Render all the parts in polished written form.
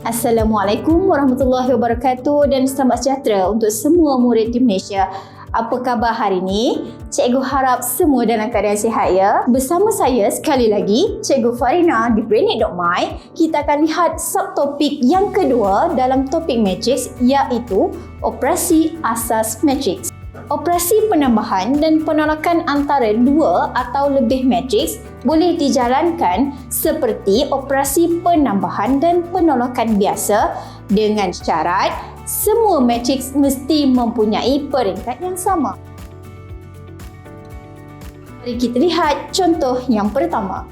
Assalamualaikum warahmatullahi wabarakatuh dan selamat sejahtera untuk semua murid di Malaysia. Apa khabar hari ini? Cikgu harap semua dalam keadaan sihat ya. Bersama saya sekali lagi, Cikgu Farina di Brainic.my. Kita akan lihat subtopik yang kedua dalam topik matriks, iaitu operasi asas matriks. Operasi penambahan dan penolakan antara dua atau lebih matriks boleh dijalankan seperti operasi penambahan dan penolakan biasa dengan syarat semua matriks mesti mempunyai peringkat yang sama. Mari kita lihat contoh yang pertama.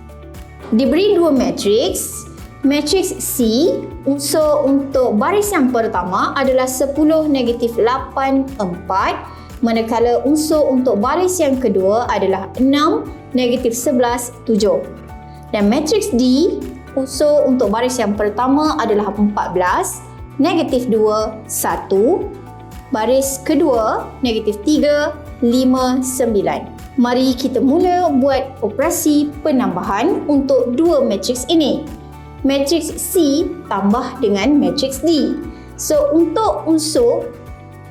Diberi dua matriks. Matriks C, unsur untuk baris yang pertama adalah 10, -8, 4. Manakala unsur untuk baris yang kedua adalah 6, -11, 7. Dan matriks D, unsur untuk baris yang pertama adalah 14, -2, 1. Baris kedua, -3, 5, 9. Mari kita mula buat operasi penambahan untuk dua matriks ini. Matriks C tambah dengan matriks D. So, untuk unsur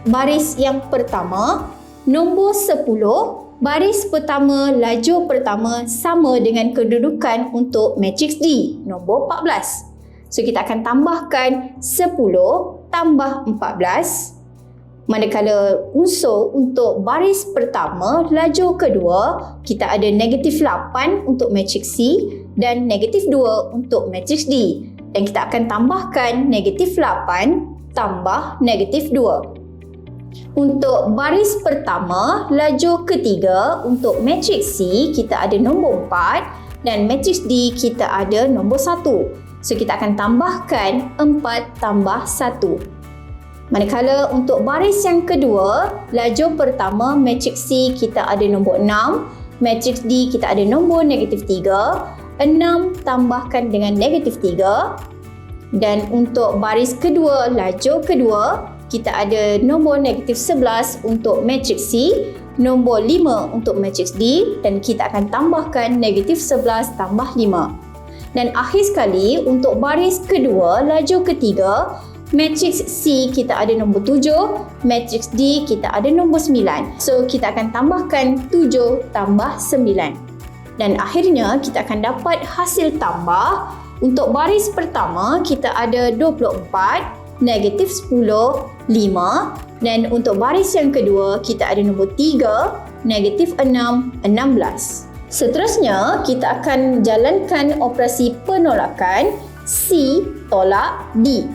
baris yang pertama, nombor 10, baris pertama, lajur pertama sama dengan kedudukan untuk matriks D, nombor 14. So, kita akan tambahkan 10 tambah 14. Manakala unsur untuk baris pertama, lajur kedua, kita ada -8 untuk matriks C dan -2 untuk matriks D. Dan kita akan tambahkan -8 tambah -2. Untuk baris pertama, lajur ketiga untuk matriks C kita ada nombor 4 dan matriks D kita ada nombor 1. So kita akan tambahkan 4 tambah 1. Manakala untuk baris yang kedua, lajur pertama matriks C kita ada nombor 6, matriks D kita ada nombor -3, 6 tambahkan dengan -3. Dan untuk baris kedua, lajur kedua, kita ada nombor -11 untuk matriks C, nombor 5 untuk matriks D dan kita akan tambahkan -11 tambah 5. Dan akhir sekali untuk baris kedua, lajur ketiga, matriks C kita ada nombor 7, matriks D kita ada nombor 9. So kita akan tambahkan 7 tambah 9. Dan akhirnya kita akan dapat hasil tambah. Untuk baris pertama kita ada 24, -10, 5. Dan untuk baris yang kedua kita ada nombor 3, -6, 16. Seterusnya kita akan jalankan operasi penolakan C tolak D.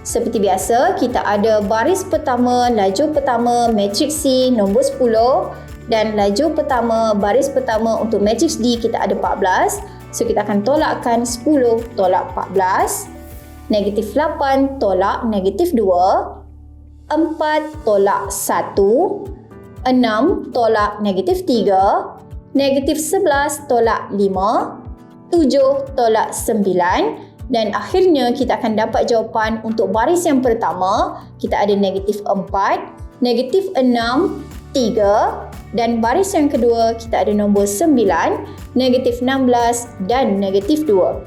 Seperti biasa, kita ada baris pertama, lajur pertama matriks C nombor 10 dan lajur pertama, baris pertama untuk matriks D kita ada 14. So kita akan tolakkan 10 tolak 14. -8 tolak -2, 4 tolak 1, 6 tolak -3, -11 tolak 5, 7 tolak 9 dan akhirnya kita akan dapat jawapan untuk baris yang pertama kita ada -4, -6, 3 dan baris yang kedua kita ada nombor 9, -16 dan -2.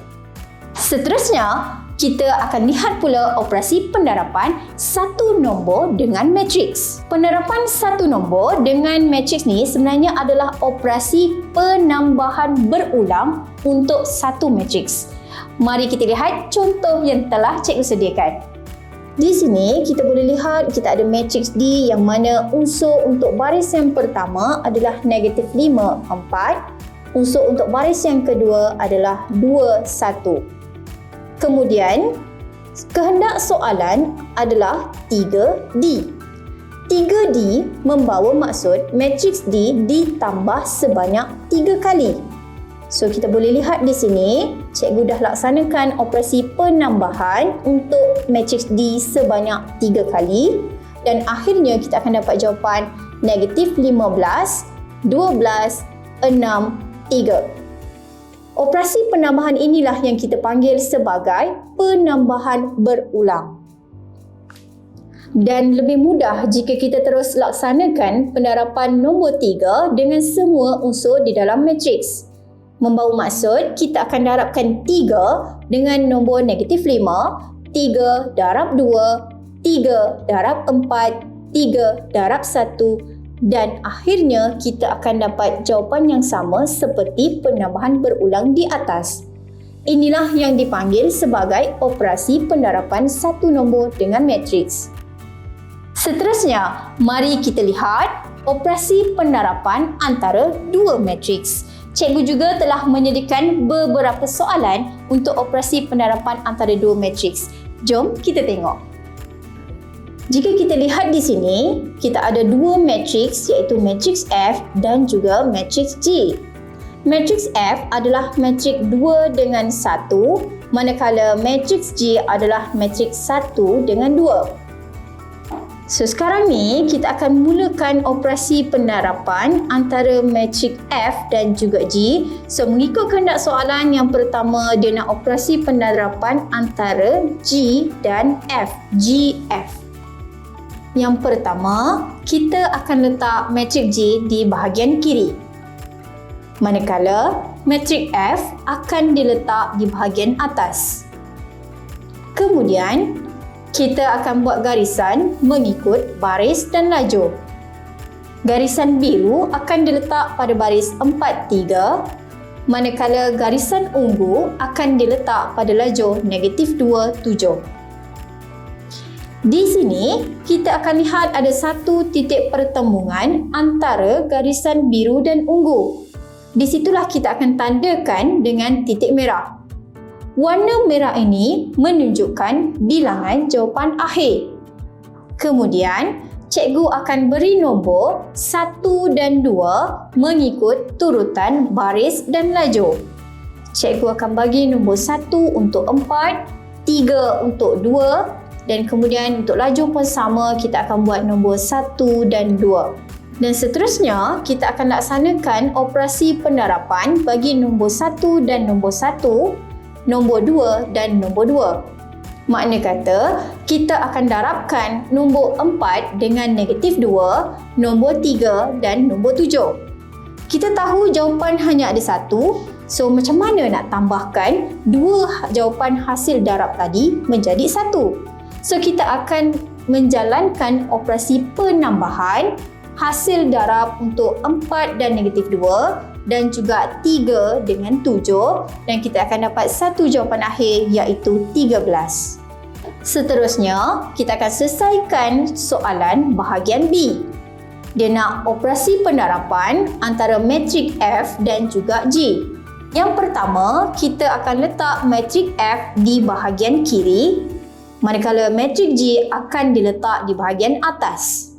Seterusnya, kita akan lihat pula operasi penerapan satu nombor dengan matriks. Penerapan satu nombor dengan matriks ni sebenarnya adalah operasi penambahan berulang untuk satu matriks. Mari kita lihat contoh yang telah cikgu sediakan. Di sini kita boleh lihat kita ada matriks D yang mana unsur untuk baris yang pertama adalah -5, 4. Unsur untuk baris yang kedua adalah 2, 1. Kemudian, kehendak soalan adalah 3D. 3D membawa maksud matriks D ditambah sebanyak 3 kali. So, kita boleh lihat di sini, cikgu dah laksanakan operasi penambahan untuk matriks D sebanyak 3 kali dan akhirnya kita akan dapat jawapan -15, 12, 6, 3. Operasi penambahan inilah yang kita panggil sebagai penambahan berulang. Dan lebih mudah jika kita terus laksanakan penerapan nombor 3 dengan semua unsur di dalam matriks. Membawa maksud kita akan darabkan 3 dengan nombor -5 3 darab 2, 3 darab 4, 3 darab 1 dan akhirnya kita akan dapat jawapan yang sama seperti penambahan berulang di atas. Inilah yang dipanggil sebagai operasi pendarapan satu nombor dengan matriks. Seterusnya, mari kita lihat operasi pendarapan antara dua matriks. Cikgu juga telah menyediakan beberapa soalan untuk operasi pendarapan antara dua matriks. Jom kita tengok. Jika kita lihat di sini, kita ada dua matriks iaitu matriks F dan juga matriks G. Matriks F adalah matriks 2 dengan 1, manakala matriks G adalah matriks 1 dengan 2. So sekarang ni kita akan mulakan operasi pendarapan antara matriks F dan juga G. So mengikut kehendak soalan yang pertama, dia nak operasi pendarapan antara G dan F, GF. Yang pertama, kita akan letak matriks G di bahagian kiri. Manakala matriks F akan diletak di bahagian atas. Kemudian, kita akan buat garisan mengikut baris dan lajur. Garisan biru akan diletak pada baris 4-3, manakala garisan ungu akan diletak pada lajur -2-7. Di sini, kita akan lihat ada satu titik pertembungan antara garisan biru dan ungu. Di situlah kita akan tandakan dengan titik merah. Warna merah ini menunjukkan bilangan jawapan akhir. Kemudian, cikgu akan beri nombor 1 dan 2 mengikut turutan baris dan lajur. Cikgu akan bagi nombor 1 untuk 4, 3 untuk 2 dan kemudian untuk lajur pun sama, kita akan buat nombor 1 dan 2. Dan seterusnya, kita akan laksanakan operasi pendarapan bagi nombor 1 dan nombor 1, nombor 2 dan nombor 2. Makna kata, kita akan darabkan nombor 4 dengan -2, nombor 3 dan nombor 7. Kita tahu jawapan hanya ada satu, so macam mana nak tambahkan dua jawapan hasil darab tadi menjadi satu? So kita akan menjalankan operasi penambahan hasil darab untuk 4 dan -2 dan juga 3 dengan 7 dan kita akan dapat satu jawapan akhir iaitu 13. Seterusnya, kita akan selesaikan soalan bahagian B. Dia nak operasi pendarapan antara matriks F dan juga G. Yang pertama, kita akan letak matriks F di bahagian kiri, manakala matriks G akan diletak di bahagian atas.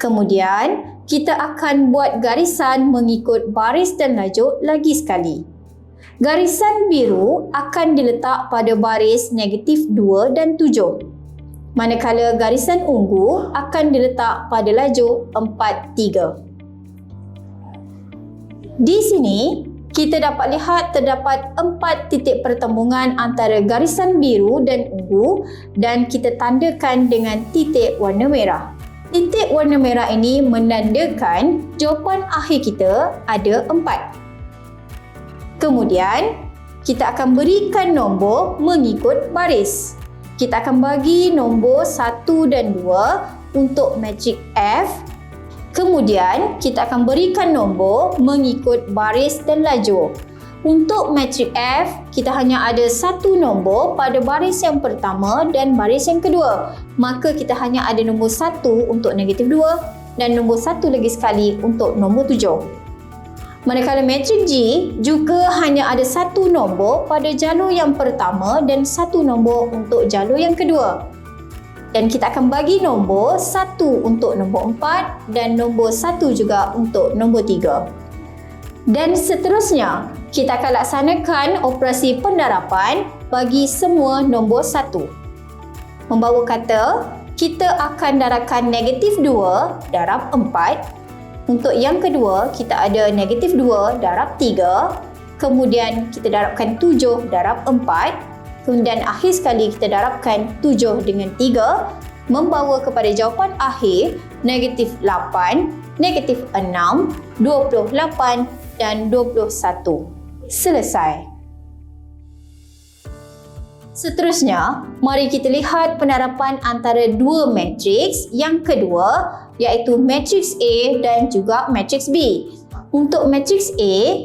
Kemudian, kita akan buat garisan mengikut baris dan lajur lagi sekali. Garisan biru akan diletak pada baris -2 dan 7. Manakala garisan ungu akan diletak pada lajur 4-3. Di sini, kita dapat lihat terdapat 4 titik pertembungan antara garisan biru dan ungu dan kita tandakan dengan titik warna merah. Titik warna merah ini menandakan jawapan akhir kita ada 4. Kemudian, kita akan berikan nombor mengikut baris. Kita akan bagi nombor 1 dan 2 untuk matriks F. Kemudian, kita akan berikan nombor mengikut baris dan lajur. Untuk matriks F, kita hanya ada satu nombor pada baris yang pertama dan baris yang kedua. Maka kita hanya ada nombor 1 untuk -2 dan nombor 1 lagi sekali untuk nombor 7. Manakala matriks G juga hanya ada satu nombor pada jalur yang pertama dan satu nombor untuk jalur yang kedua. Dan kita akan bagi nombor 1 untuk nombor 4 dan nombor 1 juga untuk nombor 3. Dan seterusnya, kita akan laksanakan operasi pendarapan bagi semua nombor 1. Membawa kata, kita akan darabkan -2 darab 4. Untuk yang kedua, kita ada -2 darab 3. Kemudian kita darabkan 7 darab 4. Kemudian akhir sekali kita darabkan 7 dengan 3. Membawa kepada jawapan akhir -8, -6, 28 dan 21. Selesai. Seterusnya, mari kita lihat penerapan antara dua matriks yang kedua, iaitu matriks A dan juga matriks B. Untuk matriks A,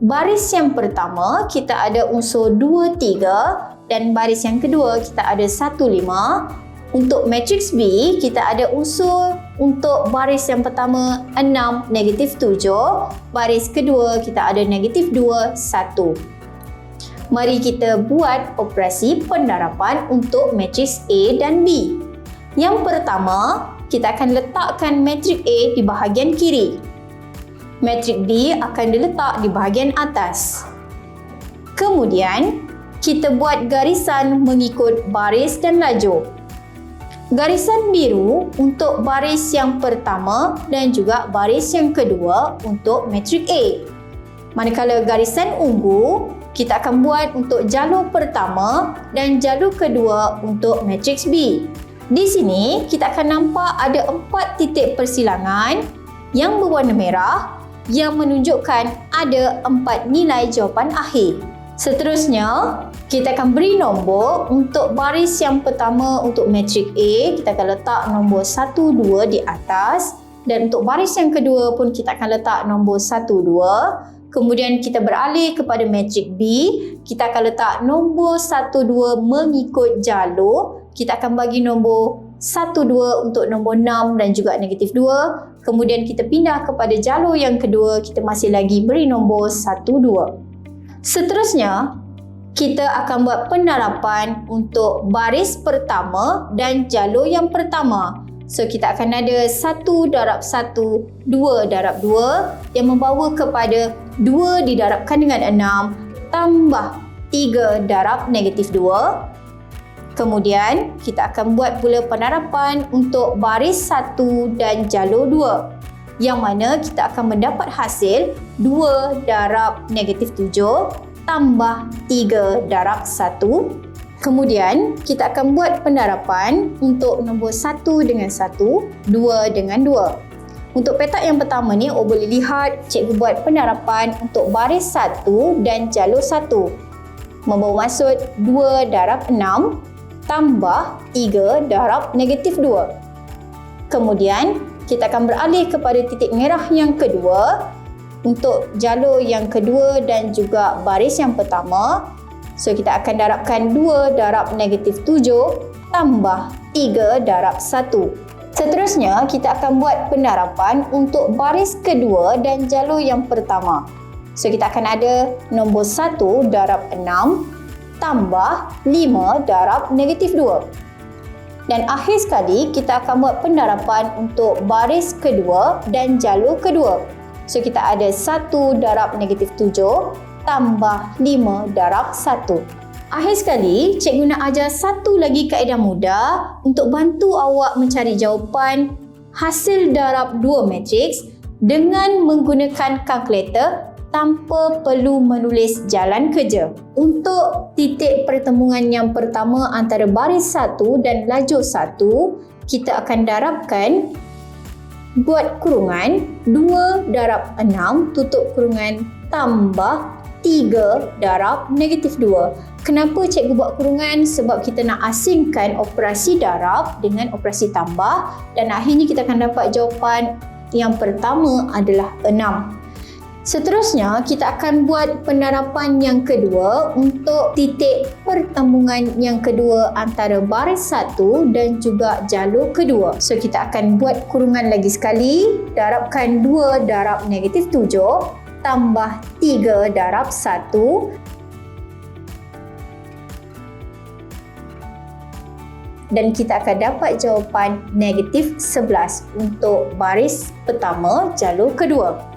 baris yang pertama kita ada unsur 2, 3 dan baris yang kedua kita ada 1, 5. Untuk matriks B, kita ada unsur untuk baris yang pertama 6, negatif 7. Baris kedua kita ada negatif 2, 1. Mari kita buat operasi penerapan untuk matriks A dan B. Yang pertama, kita akan letakkan matriks A di bahagian kiri. Matriks B akan diletak di bahagian atas. Kemudian, kita buat garisan mengikut baris dan lajur. Garisan biru untuk baris yang pertama dan juga baris yang kedua untuk matriks A. Manakala garisan ungu, kita akan buat untuk jalur pertama dan jalur kedua untuk matriks B. Di sini, kita akan nampak ada 4 titik persilangan yang berwarna merah yang menunjukkan ada 4 nilai jawapan akhir. Seterusnya, kita akan beri nombor untuk baris yang pertama untuk matriks A, kita akan letak nombor 1, 2 di atas, dan untuk baris yang kedua pun kita akan letak nombor 1, 2. Kemudian kita beralih kepada matriks B, kita akan letak nombor 1, 2 mengikut jalur. Kita akan bagi nombor 1, 2 untuk nombor 6 dan juga negatif 2. Kemudian kita pindah kepada jalur yang kedua, kita masih lagi beri nombor 1, 2. Seterusnya, kita akan buat penerapan untuk baris pertama dan jalur yang pertama. So, kita akan ada 1 darab 1, 2 darab 2 yang membawa kepada 2 didarabkan dengan 6 tambah 3 darab negatif 2. Kemudian, kita akan buat pula penerapan untuk baris 1 dan jalur 2. Yang mana kita akan mendapat hasil 2 darab negatif 7 tambah 3 darab 1. Kemudian, kita akan buat penerapan untuk nombor 1 dengan 1, 2 dengan 2. Untuk petak yang pertama ni, boleh lihat cikgu buat penerapan untuk baris 1 dan jalur 1. Membawa maksud 2 darab 6 tambah 3 darab negatif 2. Kemudian, kita akan beralih kepada titik merah yang kedua untuk jalur yang kedua dan juga baris yang pertama. So, kita akan darabkan 2 darab negatif 7 tambah 3 darab 1. Seterusnya, kita akan buat penerapan untuk baris kedua dan jalur yang pertama. So, kita akan ada nombor 1 darab 6 tambah 5 darab negatif 2. Dan akhir sekali, kita akan buat penerapan untuk baris kedua dan jalur kedua. So, kita ada 1 darab negatif 7 tambah 5 darab 1. Akhir sekali, cikgu nak ajar satu lagi kaedah mudah untuk bantu awak mencari jawapan hasil darab dua matriks dengan menggunakan kalkulator tanpa perlu menulis jalan kerja. Untuk titik pertemuan yang pertama antara baris 1 dan lajur 1, kita akan darabkan, buat kurungan 2 darab 6 tutup kurungan tambah 3 darab negatif 2. Kenapa cikgu buat kurungan? Sebab kita nak asingkan operasi darab dengan operasi tambah dan akhirnya kita akan dapat jawapan yang pertama adalah 6. Seterusnya, kita akan buat penerapan yang kedua untuk titik pertemuan yang kedua antara baris 1 dan juga jalur kedua. So, kita akan buat kurungan lagi sekali, darabkan 2 darab negatif 7 tambah 3 darab 1. Dan kita akan dapat jawapan negatif 11 untuk baris pertama jalur kedua.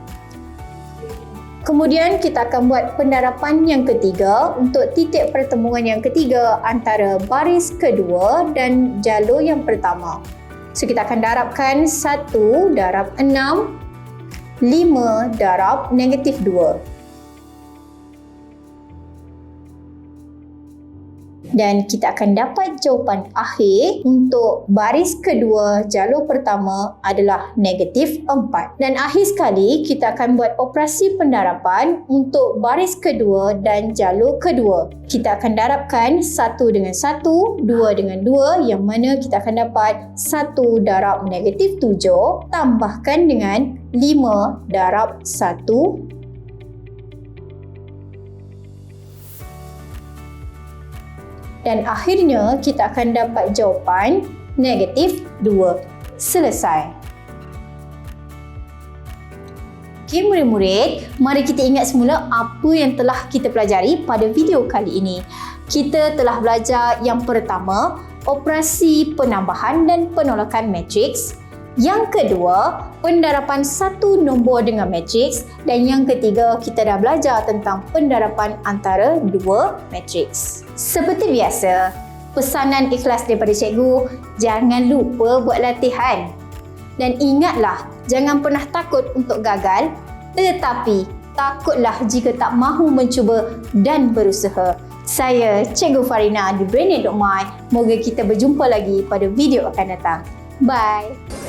Kemudian kita akan buat penerapan yang ketiga untuk titik pertemuan yang ketiga antara baris kedua dan jalur yang pertama. So, kita akan darabkan 1 darab 6, 5 darab negatif 2. Dan kita akan dapat jawapan akhir untuk baris kedua jalur pertama adalah -4. Dan akhir sekali, kita akan buat operasi pendarapan untuk baris kedua dan jalur kedua. Kita akan darabkan 1 dengan 1, 2 dengan 2, yang mana kita akan dapat 1 darab -7 tambahkan dengan 5 darab 1. Dan akhirnya kita akan dapat jawapan -2. Selesai. Okey murid-murid, mari kita ingat semula apa yang telah kita pelajari pada video kali ini. Kita telah belajar yang pertama, operasi penambahan dan penolakan matriks. Yang kedua, pendarapan satu nombor dengan matriks. Dan yang ketiga, kita dah belajar tentang pendarapan antara dua matriks. Seperti biasa, pesanan ikhlas daripada cikgu, jangan lupa buat latihan. Dan ingatlah, jangan pernah takut untuk gagal, tetapi takutlah jika tak mahu mencuba dan berusaha. Saya Cikgu Farina di Brainiac.my. Moga kita berjumpa lagi pada video akan datang. Bye!